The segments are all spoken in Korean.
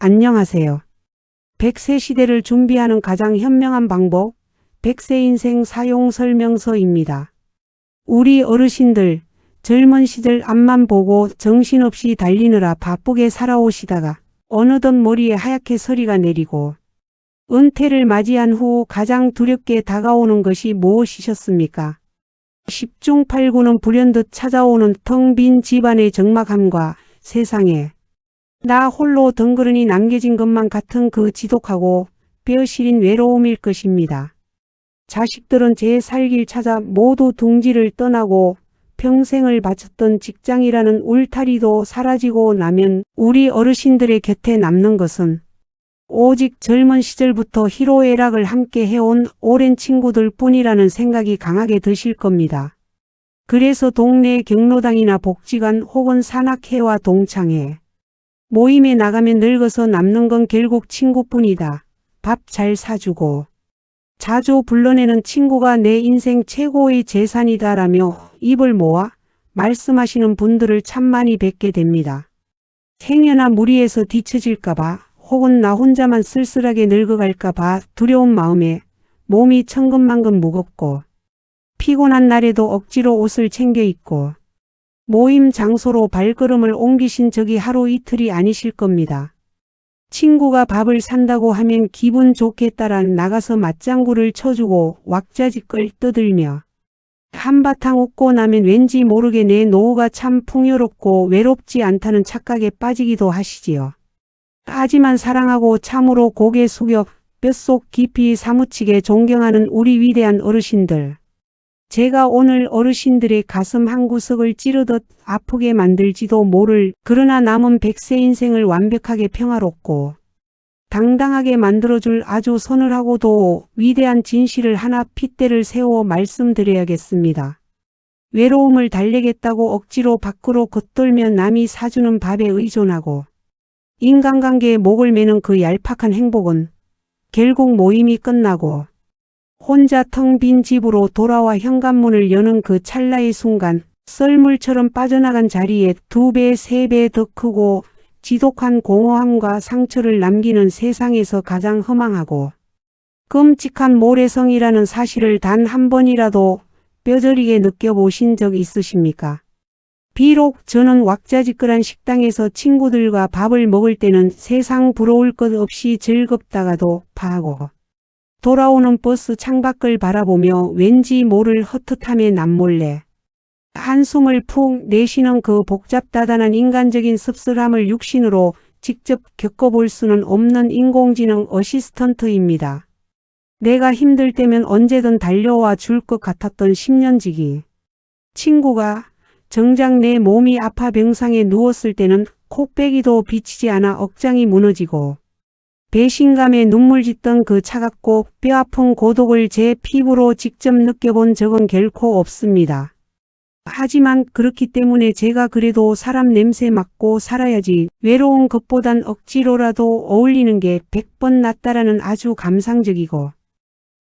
안녕하세요. 100세 시대를 준비하는 가장 현명한 방법, 100세 인생 사용 설명서입니다. 우리 어르신들, 젊은 시절 앞만 보고 정신없이 달리느라 바쁘게 살아오시다가 어느덧 머리에 하얗게 서리가 내리고 은퇴를 맞이한 후 가장 두렵게 다가오는 것이 무엇이셨습니까? 10중 8구는 불현듯 찾아오는 텅 빈 집안의 적막함과 세상에 나 홀로 덩그러니 남겨진 것만 같은 그 지독하고 뼈시린 외로움일 것입니다. 자식들은 제 살길 찾아 모두 둥지를 떠나고 평생을 바쳤던 직장이라는 울타리도 사라지고 나면 우리 어르신들의 곁에 남는 것은 오직 젊은 시절부터 희로애락을 함께 해온 오랜 친구들 뿐이라는 생각이 강하게 드실 겁니다. 그래서 동네 경로당이나 복지관 혹은 산악회와 동창회, 모임에 나가면 늙어서 남는 건 결국 친구뿐이다. 밥 잘 사주고 자주 불러내는 친구가 내 인생 최고의 재산이다라며 입을 모아 말씀하시는 분들을 참 많이 뵙게 됩니다. 행여나 무리해서 뒤처질까봐 혹은 나 혼자만 쓸쓸하게 늙어갈까봐 두려운 마음에 몸이 천근만근 무겁고 피곤한 날에도 억지로 옷을 챙겨 입고 모임 장소로 발걸음을 옮기신 적이 하루 이틀이 아니실 겁니다. 친구가 밥을 산다고 하면 기분 좋게 따라 나가서 맞장구를 쳐주고 왁자지껄 떠들며 한바탕 웃고 나면 왠지 모르게 내 노후가 참 풍요롭고 외롭지 않다는 착각에 빠지기도 하시지요. 하지만 사랑하고 참으로 고개 숙여 뼛속 깊이 사무치게 존경하는 우리 위대한 어르신들. 제가 오늘 어르신들의 가슴 한구석을 찌르듯 아프게 만들지도 모를 그러나 남은 100세 인생을 완벽하게 평화롭고 당당하게 만들어줄 아주 서늘하고도 위대한 진실을 하나 핏대를 세워 말씀드려야겠습니다. 외로움을 달래겠다고 억지로 밖으로 겉돌며 남이 사주는 밥에 의존하고 인간관계에 목을 매는 그 얄팍한 행복은 결국 모임이 끝나고 혼자 텅 빈 집으로 돌아와 현관문을 여는 그 찰나의 순간 썰물처럼 빠져나간 자리에 2배, 3배 더 크고 지독한 공허함과 상처를 남기는 세상에서 가장 허망하고 끔찍한 모래성이라는 사실을 단 한 번이라도 뼈저리게 느껴보신 적 있으십니까? 비록 저는 왁자지껄한 식당에서 친구들과 밥을 먹을 때는 세상 부러울 것 없이 즐겁다가도 파하고 돌아오는 버스 창밖을 바라보며 왠지 모를 헛헛함에 남몰래 한숨을 푹 내쉬는 그 복잡다단한 인간적인 씁쓸함을 육신으로 직접 겪어볼 수는 없는 인공지능 어시스턴트입니다. 내가 힘들 때면 언제든 달려와 줄 것 같았던 10년지기. 친구가 정작 내 몸이 아파 병상에 누웠을 때는 콧배기도 비치지 않아 억장이 무너지고 배신감에 눈물 짓던 그 차갑고 뼈아픈 고독을 제 피부로 직접 느껴본 적은 결코 없습니다. 하지만 그렇기 때문에 제가 그래도 사람 냄새 맡고 살아야지 외로운 것보단 억지로라도 어울리는 게 100번 낫다라는 아주 감상적이고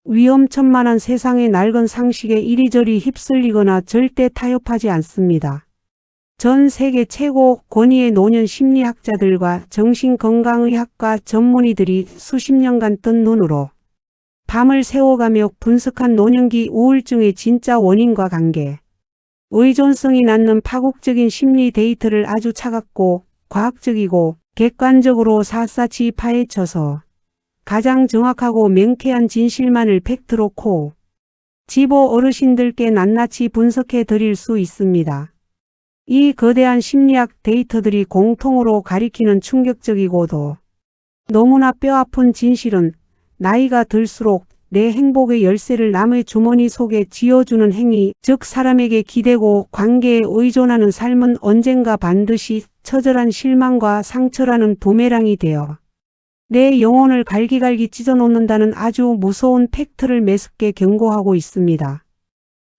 위험천만한 세상의 낡은 상식에 이리저리 휩쓸리거나 절대 타협하지 않습니다. 전 세계 최고 권위의 노년 심리학자들과 정신건강의학과 전문의들이 수십 년간 뜬 눈으로 밤을 새워가며 분석한 노년기 우울증의 진짜 원인과 관계, 의존성이 낳는 파국적인 심리 데이터를 아주 차갑고 과학적이고 객관적으로 샅샅이 파헤쳐서 가장 정확하고 명쾌한 진실만을 팩트로 코 집어 어르신들께 낱낱이 분석해 드릴 수 있습니다. 이 거대한 심리학 데이터들이 공통으로 가리키는 충격적이고도 너무나 뼈아픈 진실은 나이가 들수록 내 행복의 열쇠를 남의 주머니 속에 쥐어주는 행위, 즉 사람에게 기대고 관계에 의존하는 삶은 언젠가 반드시 처절한 실망과 상처라는 부메랑이 되어 내 영혼을 갈기갈기 찢어놓는다는 아주 무서운 팩트를 매섭게 경고하고 있습니다.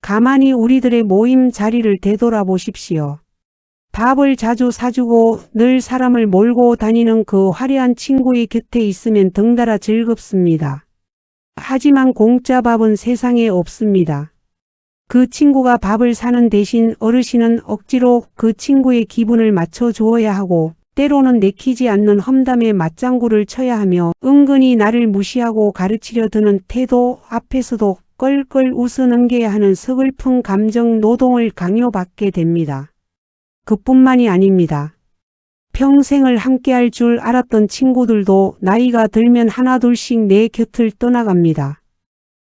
가만히 우리들의 모임 자리를 되돌아보십시오. 밥을 자주 사주고 늘 사람을 몰고 다니는 그 화려한 친구의 곁에 있으면 덩달아 즐겁습니다. 하지만 공짜 밥은 세상에 없습니다. 그 친구가 밥을 사는 대신 어르신은 억지로 그 친구의 기분을 맞춰 주어야 하고 때로는 내키지 않는 험담에 맞장구를 쳐야 하며 은근히 나를 무시하고 가르치려 드는 태도 앞에서도 껄껄 웃어 넘겨야 하는 서글픈 감정 노동을 강요받게 됩니다. 그뿐만이 아닙니다. 평생을 함께할 줄 알았던 친구들도 나이가 들면 하나둘씩 내 곁을 떠나갑니다.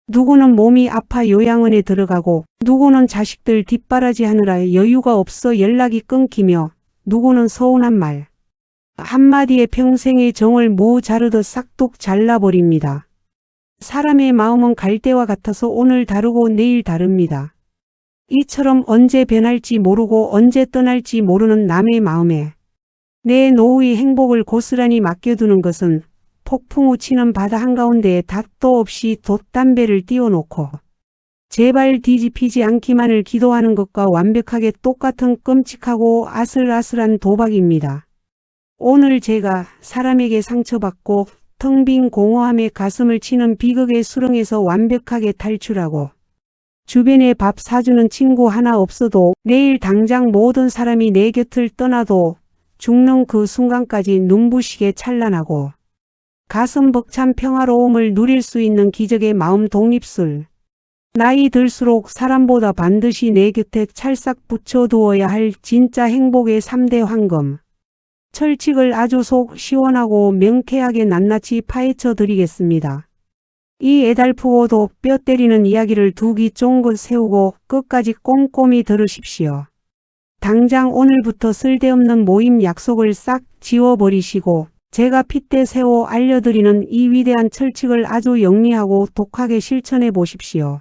누구는 몸이 아파 요양원에 들어가고 누구는 자식들 뒷바라지 하느라 여유가 없어 연락이 끊기며 누구는 서운한 말 한마디에 평생의 정을 무 자르듯 싹둑 잘라버립니다. 사람의 마음은 갈대와 같아서 오늘 다르고 내일 다릅니다. 이처럼 언제 변할지 모르고 언제 떠날지 모르는 남의 마음에 내 노후의 행복을 고스란히 맡겨두는 것은 폭풍우 치는 바다 한가운데에 닷도 없이 돛담배를 띄워놓고 제발 뒤집히지 않기만을 기도하는 것과 완벽하게 똑같은 끔찍하고 아슬아슬한 도박입니다. 오늘 제가 사람에게 상처받고 텅 빈 공허함에 가슴을 치는 비극의 수렁에서 완벽하게 탈출하고 주변에 밥 사주는 친구 하나 없어도 내일 당장 모든 사람이 내 곁을 떠나도 죽는 그 순간까지 눈부시게 찬란하고 가슴 벅찬 평화로움을 누릴 수 있는 기적의 마음 독립술. 나이 들수록 사람보다 반드시 내 곁에 찰싹 붙여두어야 할 진짜 행복의 3대 황금. 철칙을 아주 속 시원하고 명쾌하게 낱낱이 파헤쳐 드리겠습니다. 이 애달프고도 뼈 때리는 이야기를 두 귀 쫑긋 세우고 끝까지 꼼꼼히 들으십시오. 당장 오늘부터 쓸데없는 모임 약속을 싹 지워버리시고 제가 핏대 세워 알려드리는 이 위대한 철칙을 아주 영리하고 독하게 실천해 보십시오.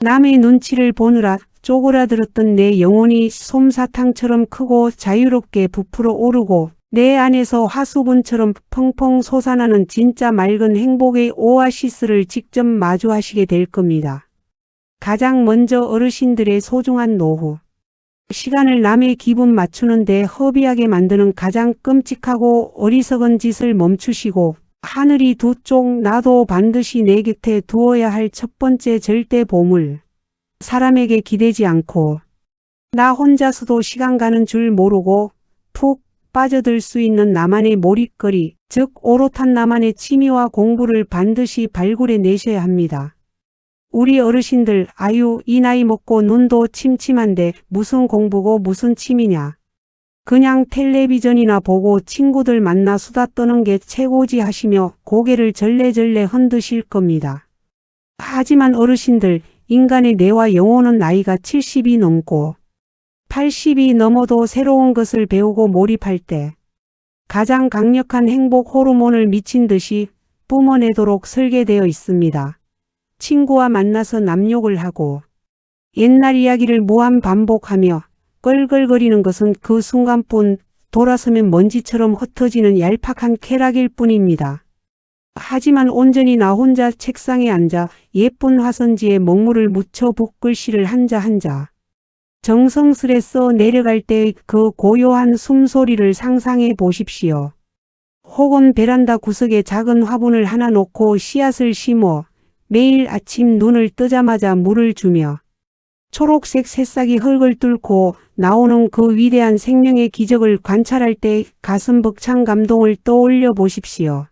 남의 눈치를 보느라 쪼그라들었던 내 영혼이 솜사탕처럼 크고 자유롭게 부풀어 오르고 내 안에서 화수분처럼 펑펑 솟아나는 진짜 맑은 행복의 오아시스를 직접 마주하시게 될 겁니다. 가장 먼저 어르신들의 소중한 노후. 시간을 남의 기분 맞추는데 허비하게 만드는 가장 끔찍하고 어리석은 짓을 멈추시고 하늘이 두 쪽 나도 반드시 내 곁에 두어야 할 첫 번째 절대 보물. 사람에게 기대지 않고 나 혼자서도 시간 가는 줄 모르고 푹 빠져들 수 있는 나만의 몰입거리, 즉 오롯한 나만의 취미와 공부를 반드시 발굴해 내셔야 합니다. 우리 어르신들 아유 이 나이 먹고 눈도 침침한데 무슨 공부고 무슨 취미냐. 그냥 텔레비전이나 보고 친구들 만나 수다 떠는 게 최고지 하시며 고개를 절레절레 흔드실 겁니다. 하지만 어르신들 인간의 뇌와 영혼은 나이가 70이 넘고 80이 넘어도 새로운 것을 배우고 몰입할 때 가장 강력한 행복 호르몬을 미친 듯이 뿜어내도록 설계되어 있습니다. 친구와 만나서 남욕을 하고 옛날 이야기를 무한 반복하며 껄껄거리는 것은 그 순간뿐 돌아서면 먼지처럼 흩어지는 얄팍한 쾌락일 뿐입니다. 하지만 온전히 나 혼자 책상에 앉아 예쁜 화선지에 먹물을 묻혀 붓글씨를 한자 한자 정성스레 써 내려갈 때의 그 고요한 숨소리를 상상해 보십시오. 혹은 베란다 구석에 작은 화분을 하나 놓고 씨앗을 심어 매일 아침 눈을 뜨자마자 물을 주며 초록색 새싹이 흙을 뚫고 나오는 그 위대한 생명의 기적을 관찰할 때 가슴 벅찬 감동을 떠올려 보십시오.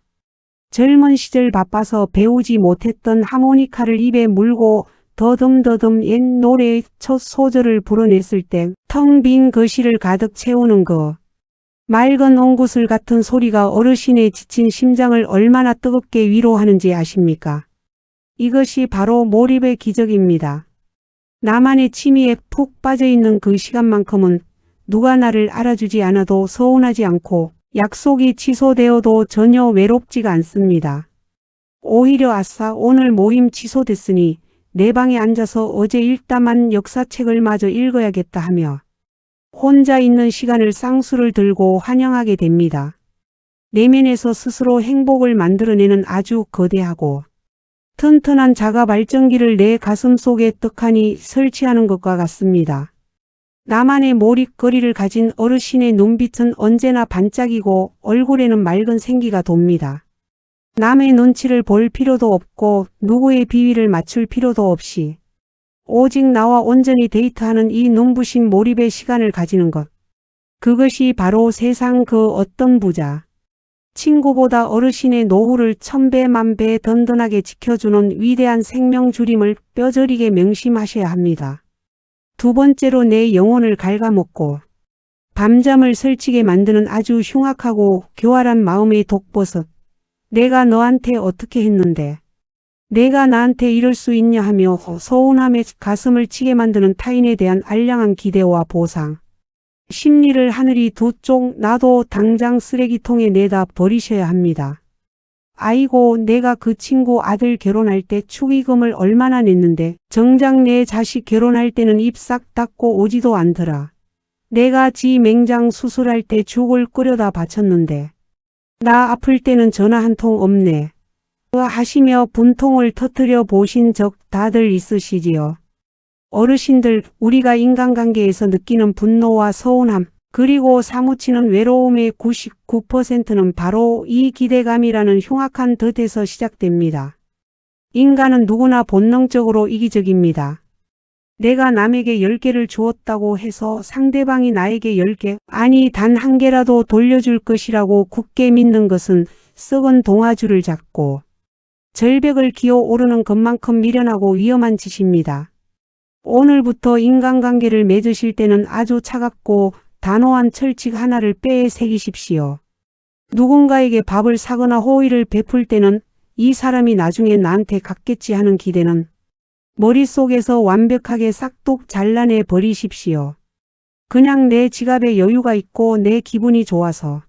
젊은 시절 바빠서 배우지 못했던 하모니카를 입에 물고 더듬더듬 옛 노래의 첫 소절을 불어냈을 때 텅 빈 거실을 가득 채우는 거. 맑은 옹구슬 같은 소리가 어르신의 지친 심장을 얼마나 뜨겁게 위로하는지 아십니까? 이것이 바로 몰입의 기적입니다. 나만의 취미에 푹 빠져있는 그 시간만큼은 누가 나를 알아주지 않아도 서운하지 않고 약속이 취소되어도 전혀 외롭지가 않습니다. 오히려 아싸 오늘 모임 취소됐으니 내 방에 앉아서 어제 읽다만 역사책을 마저 읽어야겠다 하며 혼자 있는 시간을 쌍수를 들고 환영하게 됩니다. 내면에서 스스로 행복을 만들어내는 아주 거대하고 튼튼한 자가 발전기를 내 가슴 속에 떡하니 설치하는 것과 같습니다. 나만의 몰입거리를 가진 어르신의 눈빛은 언제나 반짝이고 얼굴에는 맑은 생기가 돕니다. 남의 눈치를 볼 필요도 없고 누구의 비위를 맞출 필요도 없이 오직 나와 온전히 데이트하는 이 눈부신 몰입의 시간을 가지는 것. 그것이 바로 세상 그 어떤 부자, 친구보다 어르신의 노후를 천배만배 든든하게 지켜주는 위대한 생명줄임을 뼈저리게 명심하셔야 합니다. 두 번째로 내 영혼을 갉아먹고 밤잠을 설치게 만드는 아주 흉악하고 교활한 마음의 독버섯. 내가 너한테 어떻게 했는데 내가 나한테 이럴 수 있냐 하며 서운함에 가슴을 치게 만드는 타인에 대한 알량한 기대와 보상. 심리를 하늘이 두 쪽 나도 당장 쓰레기통에 내다 버리셔야 합니다. 아이고 내가 그 친구 아들 결혼할 때 축의금을 얼마나 냈는데 정작 내 자식 결혼할 때는 입 싹 닫고 오지도 않더라. 내가 지 맹장 수술할 때 죽을 끓여다 바쳤는데 나 아플 때는 전화 한 통 없네. 하시며 분통을 터뜨려 보신 적 다들 있으시지요. 어르신들, 우리가 인간관계에서 느끼는 분노와 서운함, 그리고 사무치는 외로움의 99%는 바로 이 기대감이라는 흉악한 덫에서 시작됩니다. 인간은 누구나 본능적으로 이기적입니다. 내가 남에게 10개를 주었다고 해서 상대방이 나에게 10개, 아니 단 한 개라도 돌려줄 것이라고 굳게 믿는 것은 썩은 동아줄을 잡고 절벽을 기어오르는 것만큼 미련하고 위험한 짓입니다. 오늘부터 인간관계를 맺으실 때는 아주 차갑고 단호한 철칙 하나를 뼈에 새기십시오. 누군가에게 밥을 사거나 호의를 베풀 때는 이 사람이 나중에 나한테 갚겠지 하는 기대는 머릿속에서 완벽하게 싹둑 잘라내 버리십시오. 그냥 내 지갑에 여유가 있고 내 기분이 좋아서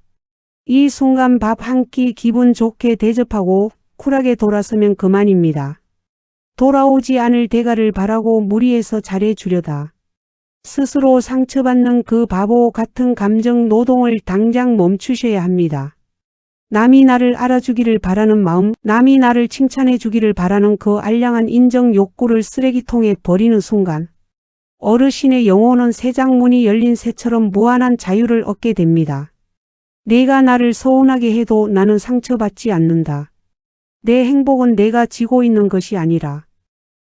이 순간 밥 한 끼 기분 좋게 대접하고 쿨하게 돌아서면 그만입니다. 돌아오지 않을 대가를 바라고 무리해서 잘해주려다 스스로 상처받는 그 바보 같은 감정 노동을 당장 멈추셔야 합니다. 남이 나를 알아주기를 바라는 마음, 남이 나를 칭찬해 주기를 바라는 그 알량한 인정 욕구를 쓰레기통에 버리는 순간 어르신의 영혼은 새 장문이 열린 새처럼 무한한 자유를 얻게 됩니다. 내가 나를 서운하게 해도 나는 상처받지 않는다. 내 행복은 내가 지고 있는 것이 아니라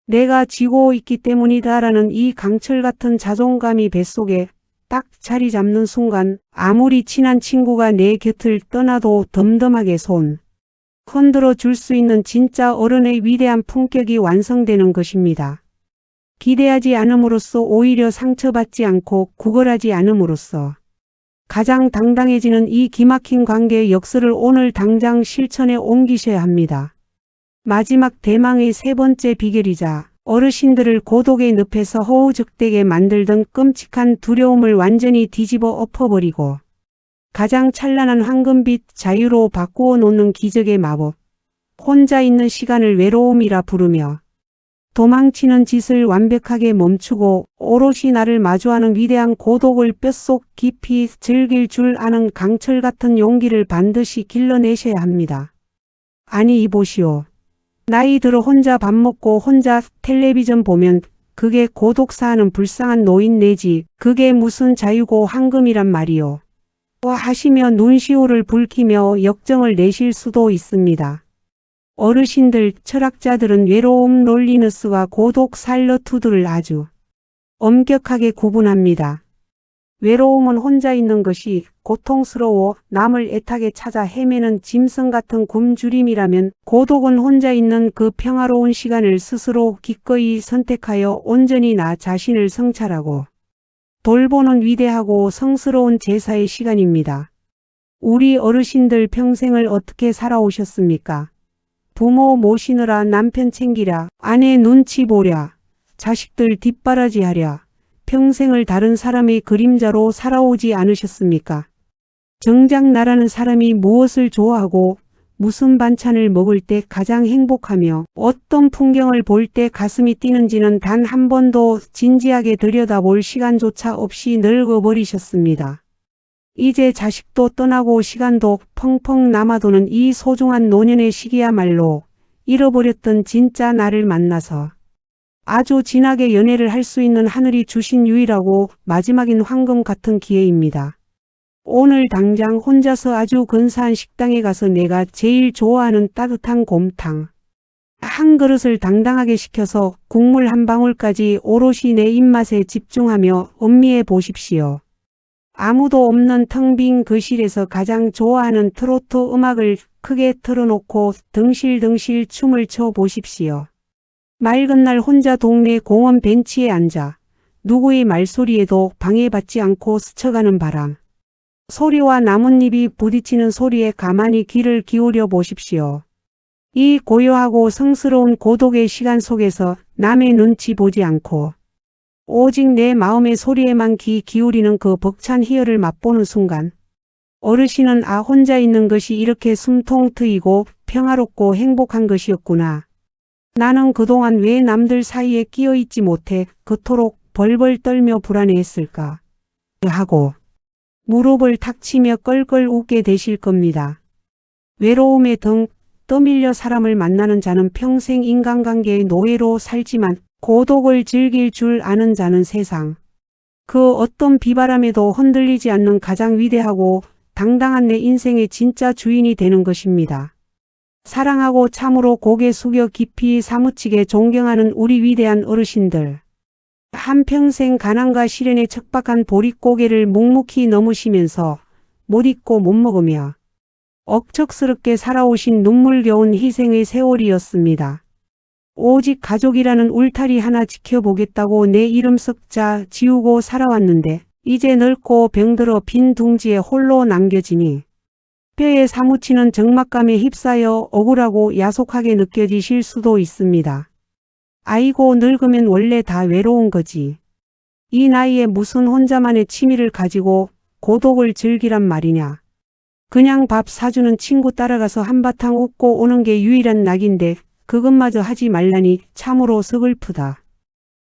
내가 지고 있기 때문이다라는 이 강철 같은 자존감이 뱃속에 딱 자리 잡는 순간 아무리 친한 친구가 내 곁을 떠나도 덤덤하게 손 흔들어 줄 수 있는 진짜 어른의 위대한 품격이 완성되는 것입니다. 기대하지 않음으로써 오히려 상처받지 않고 구걸하지 않음으로써 가장 당당해지는 이 기막힌 관계의 역설을 오늘 당장 실천에 옮기셔야 합니다. 마지막 대망의 세 번째 비결이자 어르신들을 고독의 늪에서 허우적대게 만들던 끔찍한 두려움을 완전히 뒤집어 엎어버리고 가장 찬란한 황금빛 자유로 바꾸어 놓는 기적의 마법. 혼자 있는 시간을 외로움이라 부르며 도망치는 짓을 완벽하게 멈추고 오롯이 나를 마주하는 위대한 고독을 뼛속 깊이 즐길 줄 아는 강철 같은 용기를 반드시 길러내셔야 합니다. 아니 이보시오. 나이 들어 혼자 밥 먹고 혼자 텔레비전 보면 그게 고독사하는 불쌍한 노인 내지 그게 무슨 자유고 황금이란 말이오. 하시며 눈시울을 붉히며 역정을 내실 수도 있습니다. 어르신들, 철학자들은 외로움 롤리너스와 고독 살러투드를 아주 엄격하게 구분합니다. 외로움은 혼자 있는 것이 고통스러워 남을 애타게 찾아 헤매는 짐승 같은 굶주림이라면 고독은 혼자 있는 그 평화로운 시간을 스스로 기꺼이 선택하여 온전히 나 자신을 성찰하고 돌보는 위대하고 성스러운 제사의 시간입니다. 우리 어르신들 평생을 어떻게 살아오셨습니까? 부모 모시느라 남편 챙기랴, 아내 눈치 보랴, 자식들 뒷바라지하랴, 평생을 다른 사람의 그림자로 살아오지 않으셨습니까? 정작 나라는 사람이 무엇을 좋아하고 무슨 반찬을 먹을 때 가장 행복하며 어떤 풍경을 볼 때 가슴이 뛰는지는 단 한 번도 진지하게 들여다볼 시간조차 없이 늙어버리셨습니다. 이제 자식도 떠나고 시간도 펑펑 남아도는 이 소중한 노년의 시기야말로 잃어버렸던 진짜 나를 만나서 아주 진하게 연애를 할 수 있는 하늘이 주신 유일하고 마지막인 황금 같은 기회입니다. 오늘 당장 혼자서 아주 근사한 식당에 가서 내가 제일 좋아하는 따뜻한 곰탕 한 그릇을 당당하게 시켜서 국물 한 방울까지 오롯이 내 입맛에 집중하며 음미해 보십시오. 아무도 없는 텅 빈 거실에서 가장 좋아하는 트로트 음악을 크게 틀어놓고 덩실덩실 춤을 춰 보십시오. 맑은 날 혼자 동네 공원 벤치에 앉아 누구의 말소리에도 방해받지 않고 스쳐가는 바람. 소리와 나뭇잎이 부딪히는 소리에 가만히 귀를 기울여 보십시오. 이 고요하고 성스러운 고독의 시간 속에서 남의 눈치 보지 않고 오직 내 마음의 소리에만 귀 기울이는 그 벅찬 희열을 맛보는 순간 어르신은 혼자 있는 것이 이렇게 숨통 트이고 평화롭고 행복한 것이었구나. 나는 그동안 왜 남들 사이에 끼어있지 못해 그토록 벌벌 떨며 불안해했을까 하고 무릎을 탁 치며 껄껄 웃게 되실 겁니다. 외로움에 등 떠밀려 사람을 만나는 자는 평생 인간관계의 노예로 살지만 고독을 즐길 줄 아는 자는 세상 그 어떤 비바람에도 흔들리지 않는 가장 위대하고 당당한 내 인생의 진짜 주인이 되는 것입니다. 사랑하고 참으로 고개 숙여 깊이 사무치게 존경하는 우리 위대한 어르신들. 한평생 가난과 시련에 척박한 보릿고개를 묵묵히 넘으시면서 못 잊고 못 먹으며 억척스럽게 살아오신 눈물겨운 희생의 세월이었습니다. 오직 가족이라는 울타리 하나 지켜보겠다고 내 이름 썩자 지우고 살아왔는데 이제 늙고 병들어 빈 둥지에 홀로 남겨지니 뼈에 사무치는 적막감에 휩싸여 억울하고 야속하게 느껴지실 수도 있습니다. 아이고 늙으면 원래 다 외로운 거지. 이 나이에 무슨 혼자만의 취미를 가지고 고독을 즐기란 말이냐. 그냥 밥 사주는 친구 따라가서 한바탕 웃고 오는 게 유일한 낙인데 그것마저 하지 말라니 참으로 서글프다.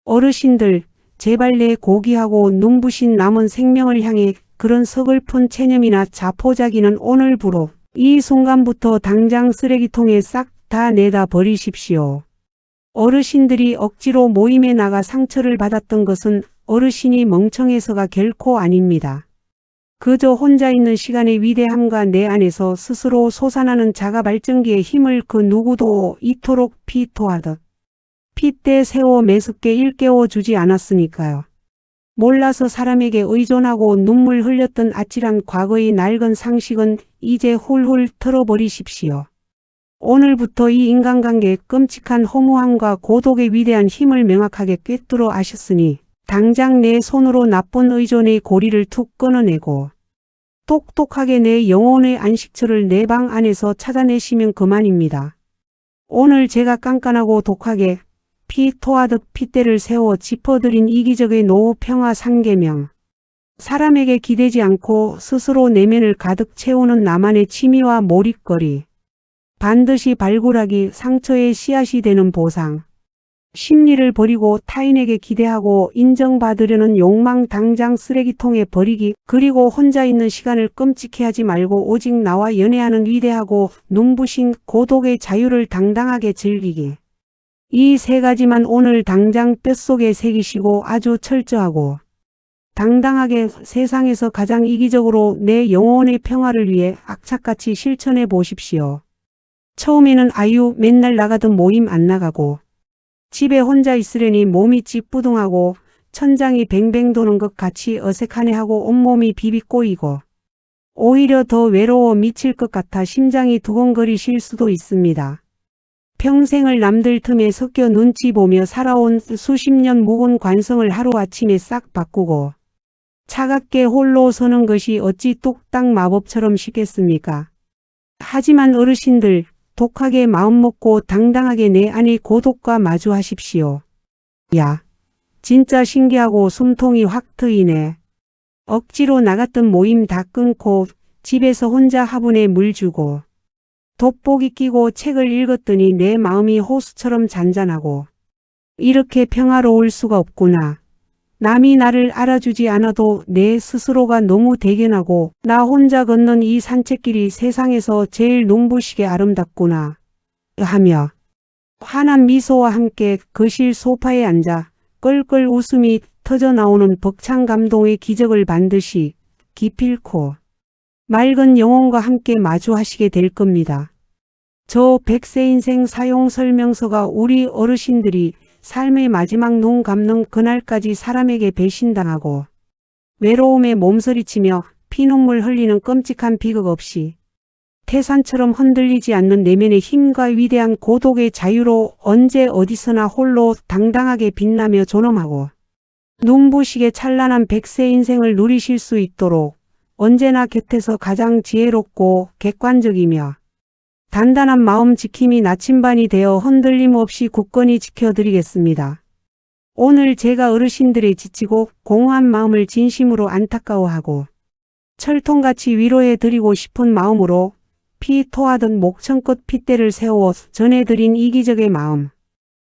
어르신들 제발 내 고귀하고 눈부신 남은 생명을 향해 그런 서글픈 체념이나 자포자기는 오늘부로 이 순간부터 당장 쓰레기통에 싹 다 내다 버리십시오. 어르신들이 억지로 모임에 나가 상처를 받았던 것은 어르신이 멍청해서가 결코 아닙니다. 그저 혼자 있는 시간의 위대함과 내 안에서 스스로 솟아나는 자가 발전기의 힘을 그 누구도 이토록 피토하듯 핏대 세워 매섭게 일깨워 주지 않았으니까요. 몰라서 사람에게 의존하고 눈물 흘렸던 아찔한 과거의 낡은 상식은 이제 훌훌 털어버리십시오. 오늘부터 이 인간관계의 끔찍한 허무함과 고독의 위대한 힘을 명확하게 꿰뚫어 아셨으니 당장 내 손으로 나쁜 의존의 고리를 툭 끊어내고 똑똑하게 내 영혼의 안식처를 내 방 안에서 찾아내시면 그만입니다. 오늘 제가 깐깐하고 독하게 피 토하듯 핏대를 세워 짚어드린 이기적의 노후 평화 상계명. 사람에게 기대지 않고 스스로 내면을 가득 채우는 나만의 취미와 몰입거리. 반드시 발굴하기 상처의 씨앗이 되는 보상. 심리를 버리고 타인에게 기대하고 인정받으려는 욕망 당장 쓰레기통에 버리기. 그리고 혼자 있는 시간을 끔찍해하지 말고 오직 나와 연애하는 위대하고 눈부신 고독의 자유를 당당하게 즐기기. 이 세 가지만 오늘 당장 뼛속에 새기시고 아주 철저하고 당당하게 세상에서 가장 이기적으로 내 영혼의 평화를 위해 악착같이 실천해 보십시오. 처음에는 맨날 나가던 모임 안 나가고 집에 혼자 있으려니 몸이 찌뿌둥하고 천장이 뱅뱅 도는 것 같이 어색하네 하고 온몸이 비비꼬이고 오히려 더 외로워 미칠 것 같아 심장이 두근거리실 수도 있습니다. 평생을 남들 틈에 섞여 눈치 보며 살아온 수십 년 묵은 관성을 하루아침에 싹 바꾸고 차갑게 홀로 서는 것이 어찌 뚝딱 마법처럼 쉽겠습니까? 하지만 어르신들 독하게 마음먹고 당당하게 내 안의 고독과 마주하십시오. 야, 진짜 신기하고 숨통이 확 트이네. 억지로 나갔던 모임 다 끊고 집에서 혼자 화분에 물 주고 돋보기 끼고 책을 읽었더니 내 마음이 호수처럼 잔잔하고 이렇게 평화로울 수가 없구나. 남이 나를 알아주지 않아도 내 스스로가 너무 대견하고 나 혼자 걷는 이 산책길이 세상에서 제일 눈부시게 아름답구나 하며 환한 미소와 함께 거실 소파에 앉아 껄껄 웃음이 터져나오는 벅찬 감동의 기적을 반드시 기필코 맑은 영혼과 함께 마주하시게 될 겁니다. 저 100세 인생 사용 설명서가 우리 어르신들이 삶의 마지막 눈 감는 그날까지 사람에게 배신당하고 외로움에 몸서리치며 피눈물 흘리는 끔찍한 비극 없이 태산처럼 흔들리지 않는 내면의 힘과 위대한 고독의 자유로 언제 어디서나 홀로 당당하게 빛나며 존엄하고 눈부시게 찬란한 100세 인생을 누리실 수 있도록 언제나 곁에서 가장 지혜롭고 객관적이며 단단한 마음 지킴이 나침반이 되어 흔들림 없이 굳건히 지켜드리겠습니다. 오늘 제가 어르신들의 지치고 공허한 마음을 진심으로 안타까워하고 철통같이 위로해드리고 싶은 마음으로 피 토하던 목청껏 핏대를 세워 전해드린 이기적의 마음.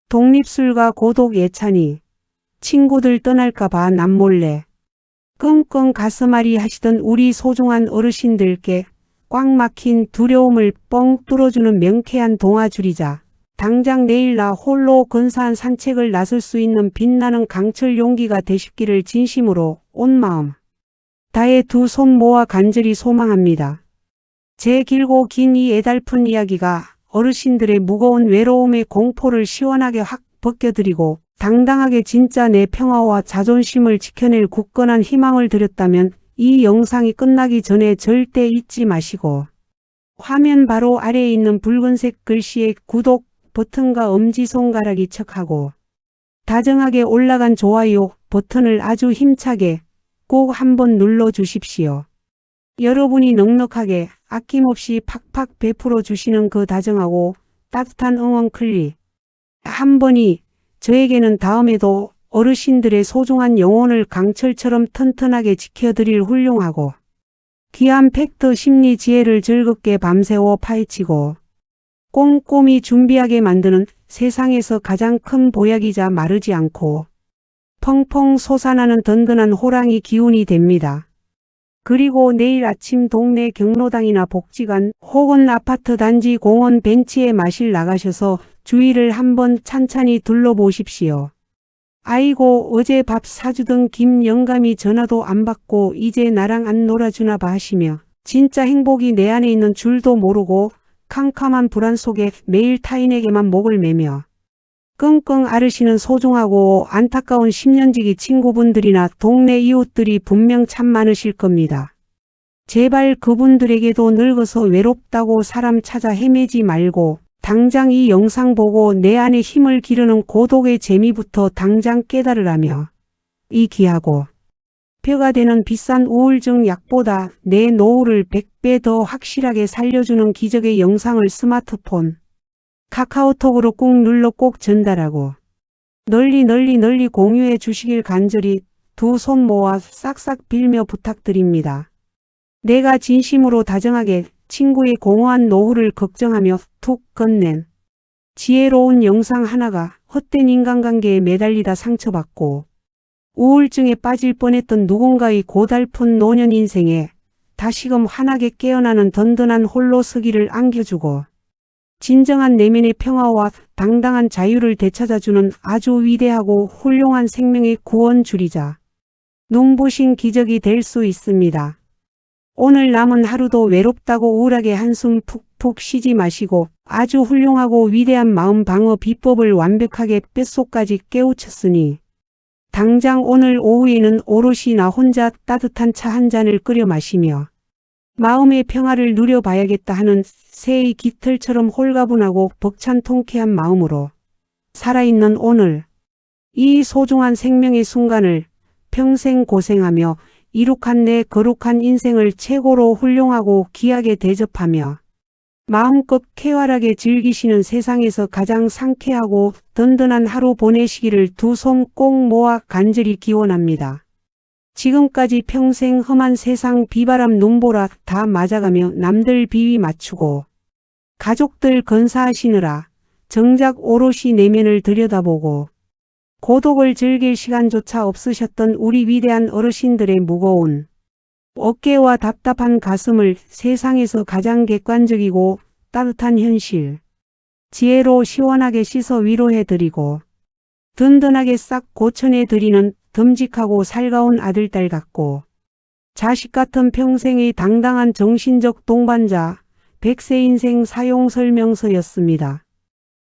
독립술과 고독 예찬이 친구들 떠날까봐 남몰래 끙끙 가슴앓이 하시던 우리 소중한 어르신들께 꽉 막힌 두려움을 뻥 뚫어주는 명쾌한 동화줄이자 당장 내일 나 홀로 근사한 산책을 나설 수 있는 빛나는 강철 용기가 되시기를 진심으로 온 마음 다해 두 손 모아 간절히 소망합니다. 제 길고 긴 이 애달픈 이야기가 어르신들의 무거운 외로움의 공포를 시원하게 확 벗겨드리고 당당하게 진짜 내 평화와 자존심을 지켜낼 굳건한 희망을 드렸다면 이 영상이 끝나기 전에 절대 잊지 마시고 화면 바로 아래에 있는 붉은색 글씨의 구독 버튼과 엄지손가락이 척하고 다정하게 올라간 좋아요 버튼을 아주 힘차게 꼭 한번 눌러주십시오. 여러분이 넉넉하게 아낌없이 팍팍 베풀어 주시는 그 다정하고 따뜻한 응원 클릭 한 번이 저에게는 다음에도 어르신들의 소중한 영혼을 강철처럼 튼튼하게 지켜드릴 훌륭하고 귀한 팩트 심리 지혜를 즐겁게 밤새워 파헤치고 꼼꼼히 준비하게 만드는 세상에서 가장 큰 보약이자 마르지 않고 펑펑 솟아나는 든든한 호랑이 기운이 됩니다. 그리고 내일 아침 동네 경로당이나 복지관 혹은 아파트 단지 공원 벤치에 마실 나가셔서 주위를 한번 찬찬히 둘러보십시오. 아이고 어제 밥 사주던 김 영감이 전화도 안 받고 이제 나랑 안 놀아주나 봐 하시며 진짜 행복이 내 안에 있는 줄도 모르고 캄캄한 불안 속에 매일 타인에게만 목을 매며 끙끙 앓으시는 소중하고 안타까운 10년지기 친구분들이나 동네 이웃들이 분명 참 많으실 겁니다. 제발 그분들에게도 늙어서 외롭다고 사람 찾아 헤매지 말고 당장 이 영상 보고 내 안에 힘을 기르는 고독의 재미부터 당장 깨달으라며 이 귀하고 뼈가 되는 비싼 우울증 약보다 내 노후를 100배 더 확실하게 살려주는 기적의 영상을 스마트폰 카카오톡으로 꾹 눌러 꼭 전달하고 널리 공유해 주시길 간절히 두 손 모아 싹싹 빌며 부탁드립니다. 내가 진심으로 다정하게 친구의 공허한 노후를 걱정하며 툭 건넨 지혜로운 영상 하나가 헛된 인간관계에 매달리다 상처받고 우울증에 빠질 뻔했던 누군가의 고달픈 노년 인생에 다시금 환하게 깨어나는 든든한 홀로서기를 안겨주고 진정한 내면의 평화와 당당한 자유를 되찾아주는 아주 위대하고 훌륭한 생명의 구원줄이자 눈부신 기적이 될 수 있습니다. 오늘 남은 하루도 외롭다고 우울하게 한숨 푹푹 쉬지 마시고 아주 훌륭하고 위대한 마음 방어 비법을 완벽하게 뼛속까지 깨우쳤으니 당장 오늘 오후에는 오롯이 나 혼자 따뜻한 차 한 잔을 끓여 마시며 마음의 평화를 누려봐야겠다 하는 새의 깃털처럼 홀가분하고 벅찬 통쾌한 마음으로 살아있는 오늘 이 소중한 생명의 순간을 평생 고생하며 이룩한 내 거룩한 인생을 최고로 훌륭하고 귀하게 대접하며 마음껏 쾌활하게 즐기시는 세상에서 가장 상쾌하고 든든한 하루 보내시기를 두 손 꼭 모아 간절히 기원합니다. 지금까지 평생 험한 세상 비바람 눈보라 다 맞아가며 남들 비위 맞추고 가족들 건사하시느라 정작 오롯이 내면을 들여다보고 고독을 즐길 시간조차 없으셨던 우리 위대한 어르신들의 무거운 어깨와 답답한 가슴을 세상에서 가장 객관적이고 따뜻한 현실, 지혜로 시원하게 씻어 위로해드리고 든든하게 싹 고쳐내드리는 듬직하고 살가운 아들딸 같고 자식 같은 평생의 당당한 정신적 동반자 100세 인생 사용 설명서였습니다.